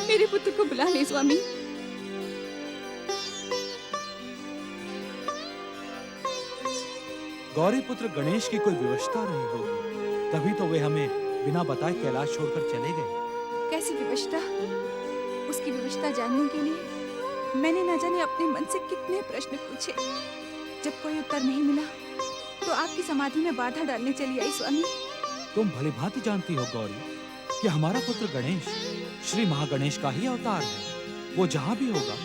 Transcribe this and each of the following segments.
मेरे पुत्र को बुला ले स्वामी। गौरी पुत्र गणेश की कोई विवशता रही होगी, तभी तो वे हमें बिना बताए कैलाश छोड़कर चले गए। कैसी विवशता? उसकी विवशता जानने के लिए मैंने न जाने अपने मन से कितने प्रश्न पूछे। जब कोई उत्तर नहीं मिला तो आपकी समाधि में बाधा डालने चली आई स्वामी। तुम भली भांति जानती हो गौरी कि हमारा पुत्र गणेश श्री महागणेश का ही अवतार है। वो जहाँ भी होगा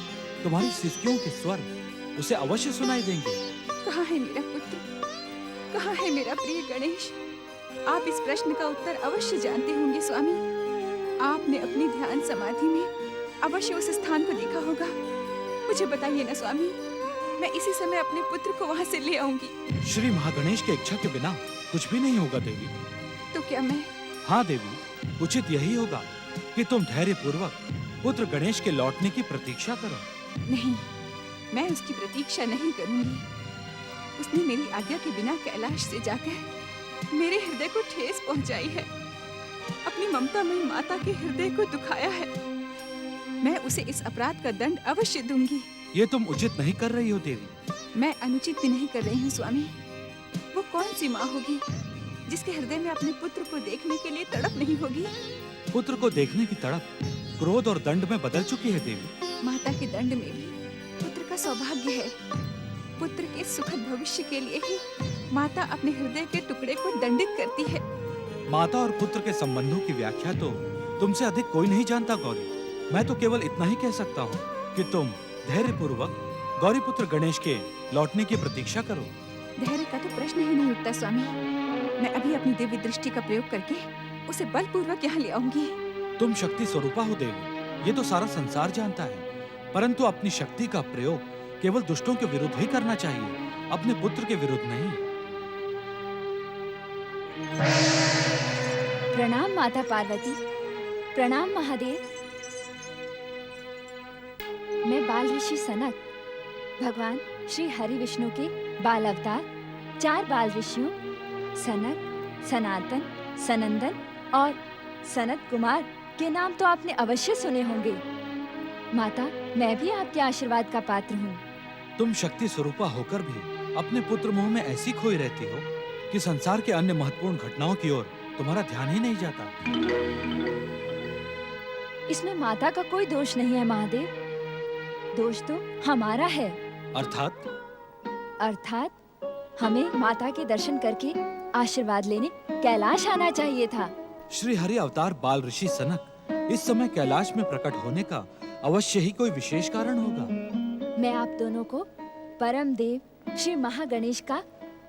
तुम्हारी सिसकियों के स्वर उसे अवश्य सुनाई देंगे। कहाँ है मेरा पुत्र? कहाँ है मेरा प्रिय गणेश? आप इस प्रश्न का उत्तर अवश्य जानते होंगे स्वामी। आपने अपनी ध्यान समाधि में अवश्य उस स्थान को देखा होगा। मुझे बताइए ना स्वामी, मैं इसी समय अपने पुत्र को वहाँ से ले आऊंगी। श्री महागणेश की इच्छा के बिना कुछ भी नहीं होगा देवी। तो क्या मैं? हाँ देवी, उचित यही होगा कि तुम धैर्य पूर्वक पुत्र गणेश के लौटने की प्रतीक्षा करो। नहीं, मैं उसकी प्रतीक्षा नहीं करूंगी। उसने मेरी आज्ञा के बिना कैलाश से जाकर मेरे हृदय को ठेस पहुंचाई है। अपनी ममतामयी माता के हृदय को दुखाया है। मैं उसे इस अपराध का दंड अवश्य दूंगी। ये तुम उचित नहीं कर रही हो देवी। मैं अनुचित भी नहीं कर रही हूँ स्वामी। वो कौन सी माँ होगी जिसके हृदय में अपने पुत्र को देखने के लिए तड़प नहीं होगी? पुत्र को देखने की तड़प क्रोध और दंड में बदल चुकी है देवी। माता के दंड में भी पुत्र का सौभाग्य है। पुत्र के सुखद भविष्य के लिए ही माता अपने हृदय के टुकड़े को दंडित करती है। माता और पुत्र के संबंधों की व्याख्या तो तुमसे अधिक कोई नहीं जानता गौरी। मैं तो केवल इतना ही कह सकता हूँ कि तुम धैर्य पूर्वक गौरी पुत्र गणेश के लौटने की प्रतीक्षा करो। धैर्य का तो प्रश्न ही नहीं उठता स्वामी। मैं अभी अपनी दिव्य दृष्टि का प्रयोग करके उसे बलपूर्वक यहाँ ले आऊंगी। तुम शक्ति स्वरूपा हो देवी, ये तो सारा संसार जानता है। परंतु अपनी शक्ति का प्रयोग केवल दुष्टों के विरुद्ध ही करना चाहिए, अपने पुत्र के विरुद्ध नहीं। प्रणाम माता पार्वती, प्रणाम महादेव। मैं बाल ऋषि सनक, भगवान श्री हरि विष्णु के बाल अवतार 4 बाल ऋषियों सनक, सनातन, सनंदन और सनत कुमार के नाम तो आपने अवश्य सुने होंगे। माता, मैं भी आपके आशीर्वाद का पात्र हूँ। तुम शक्ति स्वरूपा होकर भी अपने पुत्र मोह में ऐसी खोई रहती हो कि संसार के अन्य महत्वपूर्ण घटनाओं की ओर तुम्हारा ध्यान ही नहीं जाता। इसमें माता का कोई दोष नहीं है महादेव, दोष तो हमारा है। अर्थात हमें माता के दर्शन करके आशीर्वाद लेने कैलाश आना चाहिए था। श्री हरि अवतार बाल ऋषि सनक इस समय कैलाश में प्रकट होने का अवश्य ही कोई विशेष कारण होगा। मैं आप दोनों को परम देव श्री महागणेश का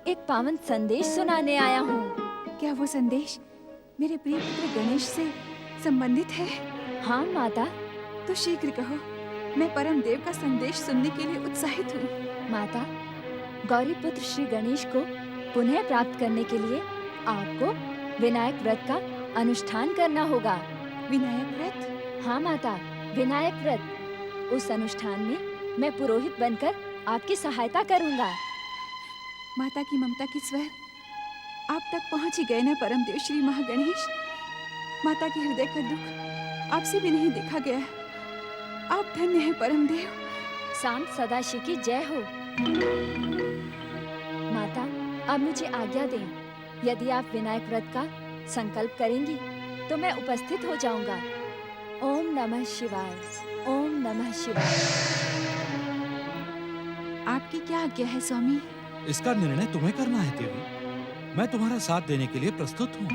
एक पावन संदेश सुनाने आया हूँ। क्या वो संदेश मेरे प्रिय पुत्र गणेश से संबंधित है? हाँ माता। तो शीघ्र कहो, मैं परम देव का संदेश सुनने के लिए उत्साहित हूँ। माता, गौरी पुत्र श्री गणेश को पुनः प्राप्त करने के लिए आपको विनायक व्रत का अनुष्ठान करना होगा। विनायक व्रत? हाँ माता, विनायक व्रत। उस अनुष्ठान में मैं पुरोहित बनकर आपकी सहायता करूँगा। माता की ममता की स्वर आप तक पहुँच ही गए ना परम देव श्री महागणेश। माता के हृदय का दुख आपसे भी नहीं देखा गया। आप धन्य हैं परम देव। सांत सदाशिव की जय हो। माता, अब मुझे आज्ञा दें। यदि आप विनायक व्रत का संकल्प करेंगी तो मैं उपस्थित हो जाऊंगा। ओम नमः शिवाय, ओम नमः शिवाय। आपकी क्या आज्ञा है स्वामी? इसका निर्णय तुम्हें करना है देवी। मैं तुम्हारा साथ देने के लिए प्रस्तुत हूँ।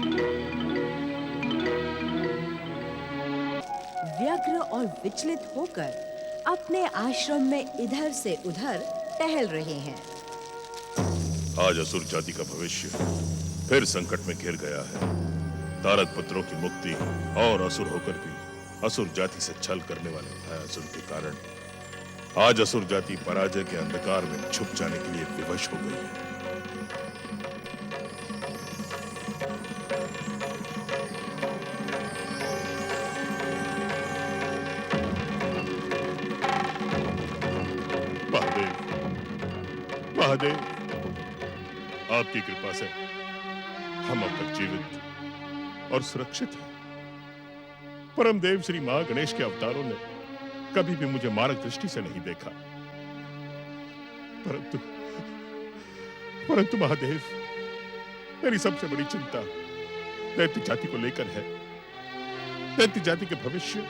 व्यग्र और विचलित होकर अपने आश्रम में इधर से उधर टहल रहे हैं। आज असुर जाति का भविष्य फिर संकट में घिर गया है। तारक पुत्रों की मुक्ति और असुर होकर भी असुर जाति से छल करने वाले भयासुर के कारण आज असुर जाति पराजय के अंधकार में छुप जाने के लिए विवश हो गई है। महादेव, आपकी कृपा से हम अब तक जीवित और सुरक्षित हैं। परम देव श्री महागणेश के अवतारों ने कभी भी मुझे मारक दृष्टि से नहीं देखा, परंतु महादेव, मेरी सबसे बड़ी चिंता दैत्य जाति को लेकर है, दैत्य जाति के भविष्य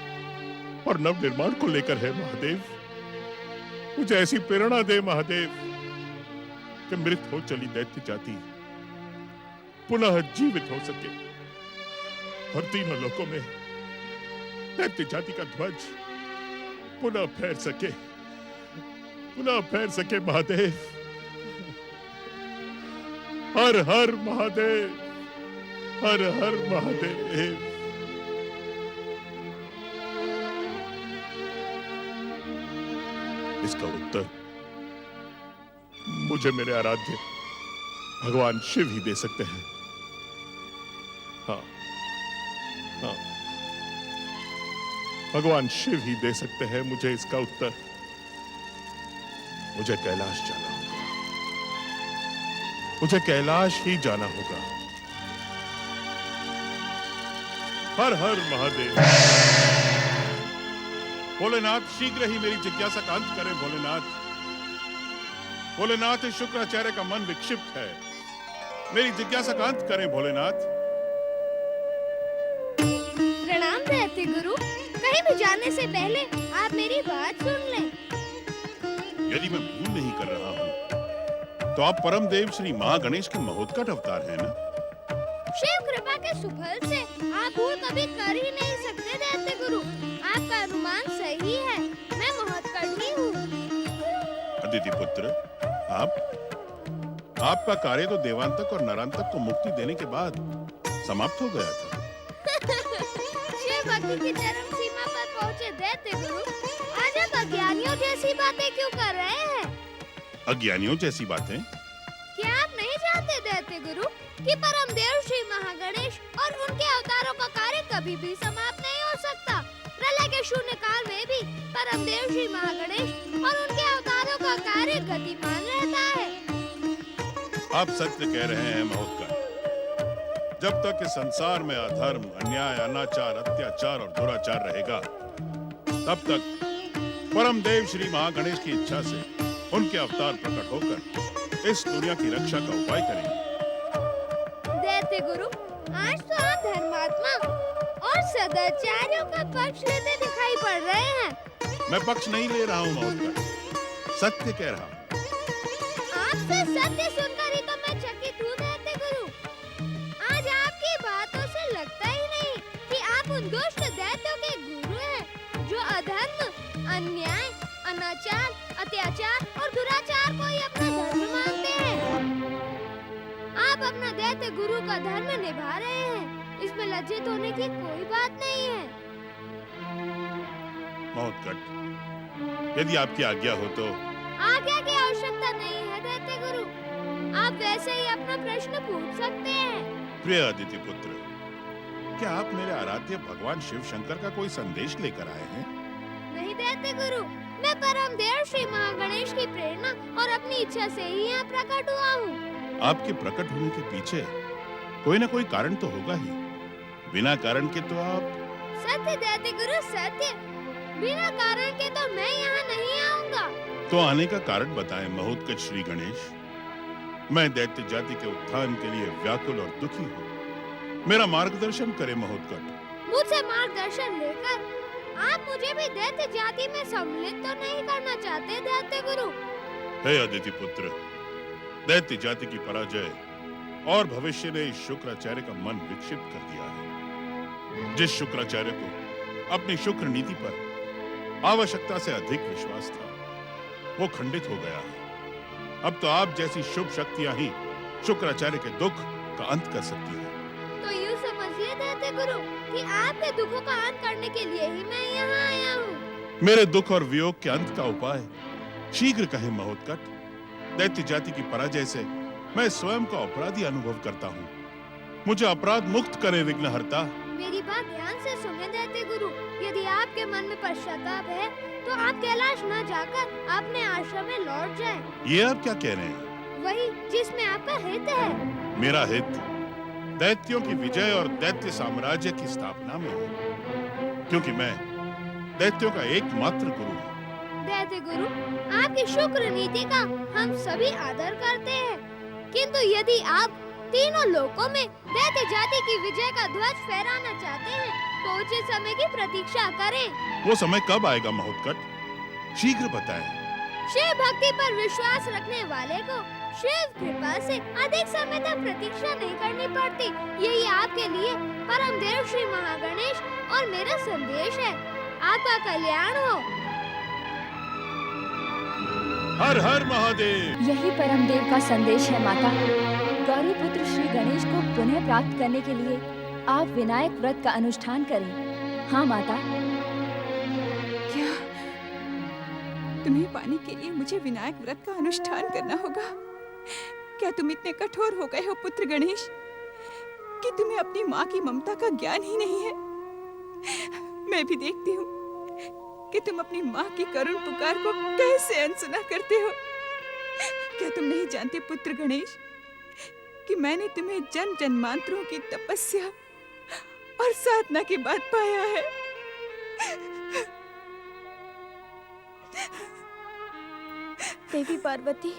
और नवनिर्माण को लेकर है। महादेव, मुझे ऐसी प्रेरणा दे महादेव कि मृत हो चली दैत्य जाति पुनः जीवित हो सके और तीनों लोकों में दैत्य जाति का ध्वज पुनः फैल सके महादेव। हर हर महादेव, हर हर महादेव। इसका उत्तर मुझे मेरे आराध्य भगवान शिव ही दे सकते हैं। हाँ, हाँ, भगवान शिव ही दे सकते हैं मुझे इसका उत्तर। मुझे कैलाश जाना होगा, मुझे कैलाश ही जाना होगा। हर हर महादेव। भोलेनाथ, शीघ्र ही मेरी जिज्ञासा का अंत करें। भोलेनाथ, भोलेनाथ, शुक्राचार्य का मन विक्षिप्त है, मेरी जिज्ञासा का अंत करें। भोलेनाथ। प्रणाम दैत्य गुरु, कहीं भी जाने से पहले आप मेरी बात सुन लें। यदि मैं भूल नहीं कर रहा हूँ तो आप परम देव श्री महागणेश के महोत्कट अवतार हैं ना? शिव कृपा के सुफल से आप भूल कभी कर ही नहीं सकते दैत्य गुरु। आपका अनुमान सही है, मैं महोत्कट ही हूँ। अदिति पुत्र, आपका कार्य तो देवांतक और नरांतक को मुक्ति देने के बाद समाप्त हो गया था। शिव भक्ति की चरम सीमा पर पहुँचे दैत्य गुरु, आज आप अज्ञानियों जैसी बातें क्यों कर रहे हैं? अज्ञानियों जैसी बातें? क्या आप नहीं जानते दैत्य गुरु कि परम देव श्री महागणेश और उनके अवतारों का कार्य कभी भी समाप्त नहीं हो सकता। प्रलय के शून्य काल में भी परम देव श्री महागणेश और उनके अवतारों का कार्य गतिमान रहता है। आप सत्य कह रहे हैं महोत्कट। जब तक इस संसार में अधर्म, अन्याय, अनाचार, अत्याचार और दुराचार रहेगा, तब तक परम देव श्री महागणेश की इच्छा से उनके अवतार प्रकट होकर इस दुनिया की रक्षा का उपाय करेंगे। दैत्य गुरु, आज तो आप धर्मात्मा और सदाचारियों का पक्ष लेते दिखाई पड़ रहे हैं। मैं पक्ष नहीं ले रहा हूँ महोत्कट, सत्य कह रहा हूँ। आपसे सत्य सुनकर ही तो मैं चकित हूँ दैत्य गुरु। आज आपकी बातों से लगता ही नहीं कि आप उन दुष्ट दैत्यों के गुरु हैं जो अधर्म, अन्याय, अनाचार, अत्याचार और दुराचार को ही अपना धर्म मानते हैं। आप अपना दैत्य गुरु का धर्म निभा रहे हैं, इसमें लज्जित होने की कोई बात नहीं है। महोत्कट, यदि आपकी आज्ञा हो तो। आज्ञा की आवश्यकता नहीं है दैत्य गुरु, आप वैसे ही अपना प्रश्न पूछ सकते हैं। प्रिय अदिति पुत्र, क्या आप मेरे आराध्य भगवान शिव शंकर का कोई संदेश लेकर आए हैं? नहीं दैत्य गुरु, मैं परम देव श्री महागणेश की प्रेरणा और अपनी इच्छा से ही यहाँ प्रकट हुआ हूँ। आपके प्रकट होने के पीछे कोई न कोई कारण तो होगा ही, बिना कारण के तो आप। सत्य दैत्य गुरु, सत्य। बिना कारण के तो मैं यहाँ नहीं आऊंगा। तो आने का कारण बताएं महोत्कट श्री गणेश। मैं दैत्य जाति के उत्थान के लिए व्याकुल और दुखी हूँ, मेरा मार्गदर्शन करें महोत्कट। मुझसे मार्गदर्शन लेकर आप मुझे भी दैत्य जाति में सम्मिलित तो नहीं करना चाहते दैत्य गुरु? हे अदिति पुत्र, दैत्य जाति की पराजय और भविष्य ने इस शुक्राचार्य का मन विक्षिप्त कर दिया है। जिस शुक्राचार्य को अपनी शुक्र नीति पर आवश्यकता से अधिक विश्वास था, वो खंडित हो गया है। अब तो आप जैसी शुभ शक्तियां ही शुक्राचार्य के दुख का अंत कर सकती हैं। तो यूँ समझिए दैत्य गुरु कि आपके दुखों का अंत करने के लिए ही मैं यहाँ आया हूँ। मेरे दुख और वियोग के अंत का उपाय शीघ्र कहें महोत्कट। दैत्य जाति की पराजय से मैं स्वयं का अपराधी अनुभव करता हूँ, मुझे अपराध मुक्त करे विघ्नहर्ता। मेरी बात ध्यान से सुने दैत्य गुरु, यदि आपके मन में पश्चाताप है तो आप कैलाश न जाकर अपने आश्रम में लौट जाएं। ये आप क्या कह रहे हैं? वही जिसमें आपका हित है। मेरा हित दैत्यों की विजय और दैत्य साम्राज्य की स्थापना में है। क्योंकि मैं दैत्यों का एकमात्र गुरु हूँ। दैत्य गुरु, आपकी शुक्र नीति का हम सभी आदर करते हैं, किंतु यदि आप तीनों लोकों में दैत्य जाति की विजय का ध्वज फहराना चाहते हैं तो उचित समय की प्रतीक्षा करें। वो समय कब आएगा महोत्कट? शीघ्र बताएं। शिव भक्ति पर विश्वास रखने वाले को शिव कृपा से अधिक समय तक प्रतीक्षा नहीं करनी पड़ती। यही आपके लिए परम देव श्री महागणेश और मेरा संदेश है। आपका कल्याण हो। हर हर महादेव। यही परम देव का संदेश है माता। गौरी पुत्र श्री गणेश को पुनः प्राप्त करने के लिए आप विनायक व्रत का अनुष्ठान करें। हाँ माता। क्या तुम्हें पाने के लिए मुझे विनायक व्रत का अनुष्ठान करना होगा? क्या तुम इतने कठोर हो गए हो पुत्र गणेश कि तुम्हें अपनी माँ की ममता का ज्ञान ही नहीं है? मैं भी देखती हूँ कि तुम अपनी माँ की करुण पुकार को कैसे अनसुना करते हो। क्या तुम नहीं जानते पुत्र गणेश कि मैंने तुम्हें जन्म जन्मांतरों की तपस्या और साधना के बाद पाया है। देवी पार्वती,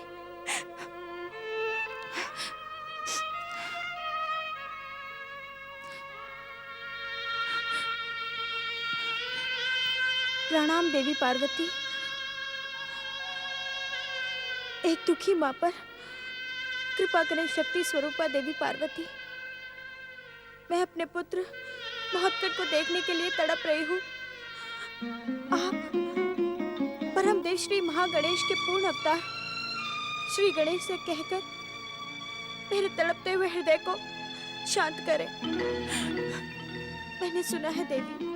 प्रणाम देवी पार्वती। एक दुखी माँ पर कृपा करें शक्ति स्वरूपा देवी पार्वती। मैं अपने पुत्र महोत्कट को देखने के लिए तड़प रही हूँ। आप परम देव श्री महागणेश के पूर्ण अवतार श्री गणेश से कहकर मेरे तड़पते हुए हृदय को शांत करें। मैंने सुना है देवी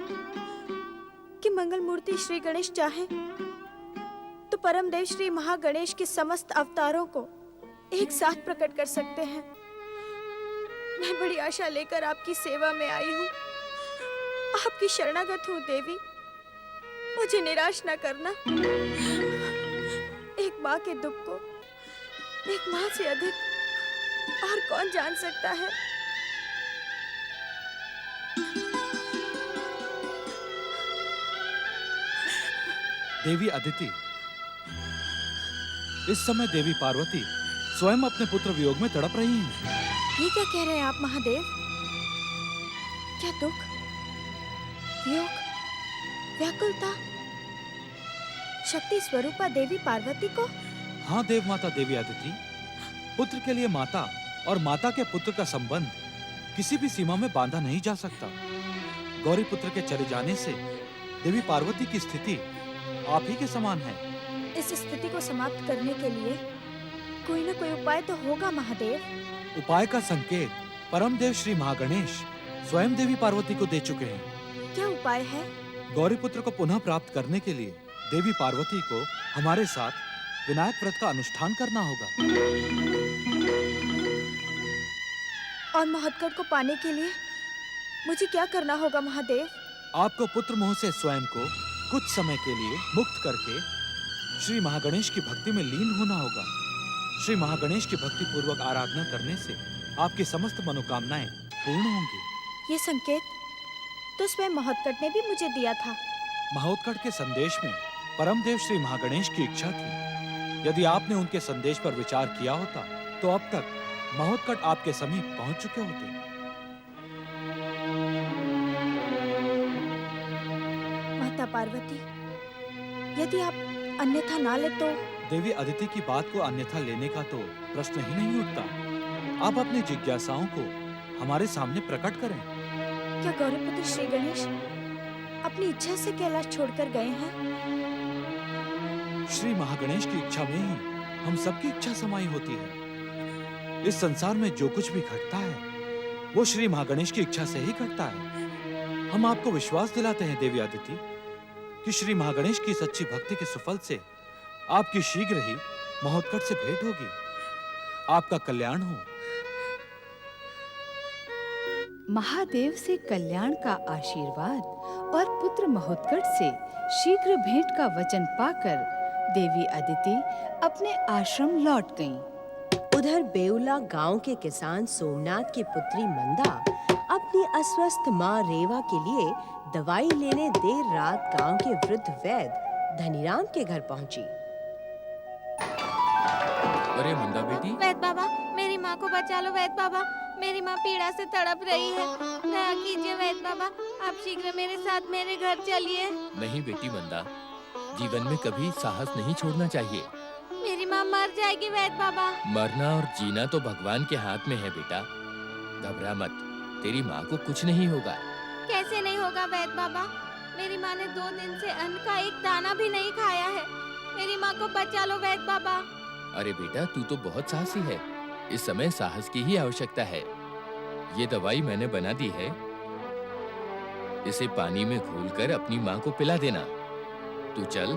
कि मंगल मूर्ति श्री गणेश चाहे तो परम देव श्री महागणेश के समस्त अवतारों को एक साथ प्रकट कर सकते हैं। मैं बड़ी आशा लेकर आपकी सेवा में आई हूँ। आपकी शरणागत हूँ देवी, मुझे निराश न करना। एक माँ के दुख को एक माँ से अधिक और कौन जान सकता है। देवी अदिति, इस समय देवी पार्वती स्वयं अपने पुत्र वियोग में तड़प रही हैं। ये क्या कह रहे हैं आप महादेव? क्या दुख, वियोग, व्याकुलता शक्ति स्वरूपा देवी पार्वती को? हाँ देव माता देवी अदिति, पुत्र के लिए माता और माता के पुत्र का संबंध किसी भी सीमा में बांधा नहीं जा सकता। गौरी पुत्र के चले जाने से देवी पार्वती की स्थिति आप ही के समान है। इस स्थिति को समाप्त करने के लिए कोई न कोई उपाय तो होगा महादेव। उपाय का संकेत परम देव श्री महागणेश स्वयं देवी पार्वती को दे चुके हैं। क्या उपाय है? गौरी पुत्र को पुनः प्राप्त करने के लिए देवी पार्वती को हमारे साथ विनायक व्रत का अनुष्ठान करना होगा। और महोत्कट को पाने के लिए मुझे क्या करना होगा महादेव? आपको पुत्र मोह से स्वयं को कुछ समय के लिए मुक्त करके श्री महागणेश की भक्ति में लीन होना होगा। श्री महागणेश की भक्ति पूर्वक आराधना करने से आपकी समस्त मनोकामनाएं पूर्ण होंगी। ये संकेत तो स्वयं महोत्कट ने भी मुझे दिया था। महोत्कट के संदेश में परम देव श्री महागणेश की इच्छा थी। यदि आपने उनके संदेश पर विचार किया होता तो अब तक महोत्कट आपके समीप पहुंच चुके होते। माता पार्वती, यदि आप अन्यथा ना ले तो? देवी अदिति की बात को अन्यथा लेने का तो प्रश्न ही नहीं उठता। आप अपनी जिज्ञासाओं को हमारे सामने प्रकट करें। क्या गौरीपुत्र श्री गणेश अपनी इच्छा से कैलाश छोड़कर गए हैं? श्री महागणेश की इच्छा में ही हम सबकी इच्छा समाई होती है। इस संसार में जो कुछ भी घटता है वो श्री महागणेश की इच्छा से ही घटता है। हम आपको विश्वास दिलाते हैं देवी अदिति कि श्री महागणेश की सच्ची भक्ति के सुफल से आपकी शीघ्र ही महोत्कट से भेंट होगी। आपका कल्याण हो। महादेव से कल्याण का आशीर्वाद और पुत्र महोत्कट से शीघ्र भेंट का वचन पाकर देवी अदिति अपने आश्रम लौट गईं। उधर बेउला गांव के किसान सोमनाथ की पुत्री मंदा अपनी अस्वस्थ माँ रेवा के लिए दवाई लेने देर रात गांव के वृद्ध वैद्य धनीराम के घर पहुंची। अरे मंदा बेटी, वैद्य बाबा, मेरी माँ को बचा लो वैद्य बाबा, मेरी माँ पीड़ा से तड़प रही है। दया कीजिए वैद्य बाबा, आप शीघ्र मेरे साथ मेरे घर चलिए। नहीं बेटी मंदा, जीवन में कभी साहस नहीं छोड़ना चाहिए। मेरी माँ मर जाएगी वैद्य बाबा। मरना और जीना तो भगवान के हाथ में है बेटा, घबरा मत, तेरी माँ को कुछ नहीं होगा। कैसे नहीं होगा वैद्य बाबा, मेरी माँ ने 2 दिन से अन्न का एक दाना भी नहीं खाया है। मेरी माँ को बचा लो वैद्य बाबा। अरे बेटा, तू तो बहुत साहसी है, इस समय साहस की ही आवश्यकता है। ये दवाई मैंने बना दी है, इसे पानी में घोलकर अपनी माँ को पिला देना। तू चल,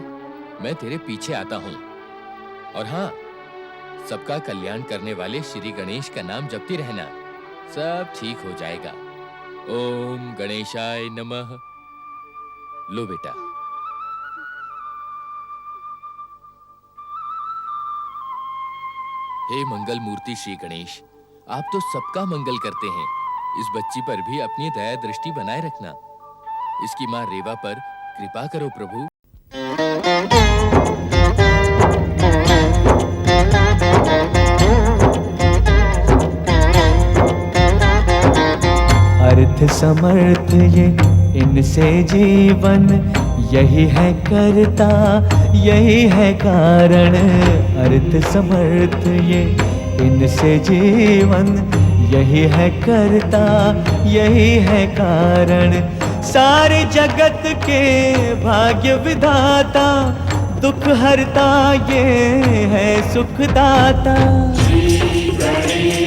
मैं तेरे पीछे आता हूँ। और हाँ, सबका कल्याण करने वाले श्री गणेश का नाम जपती रहना, सब ठीक हो जाएगा। ओम गणेशाय नमः। लो बेटा। हे मंगल मूर्ति श्री गणेश, आप तो सबका मंगल करते हैं। इस बच्ची पर भी अपनी दया दृष्टि बनाए रखना। इसकी माँ रेवा पर कृपा करो प्रभु। अर्थ समर्थ ये इनसे जीवन, यही है करता यही है कारण। अर्थ समर्थ ये इनसे जीवन, यही है करता यही है कारण। सारे जगत के भाग्य विधाता, दुख हरता ये है सुखदाता। श्री गणेश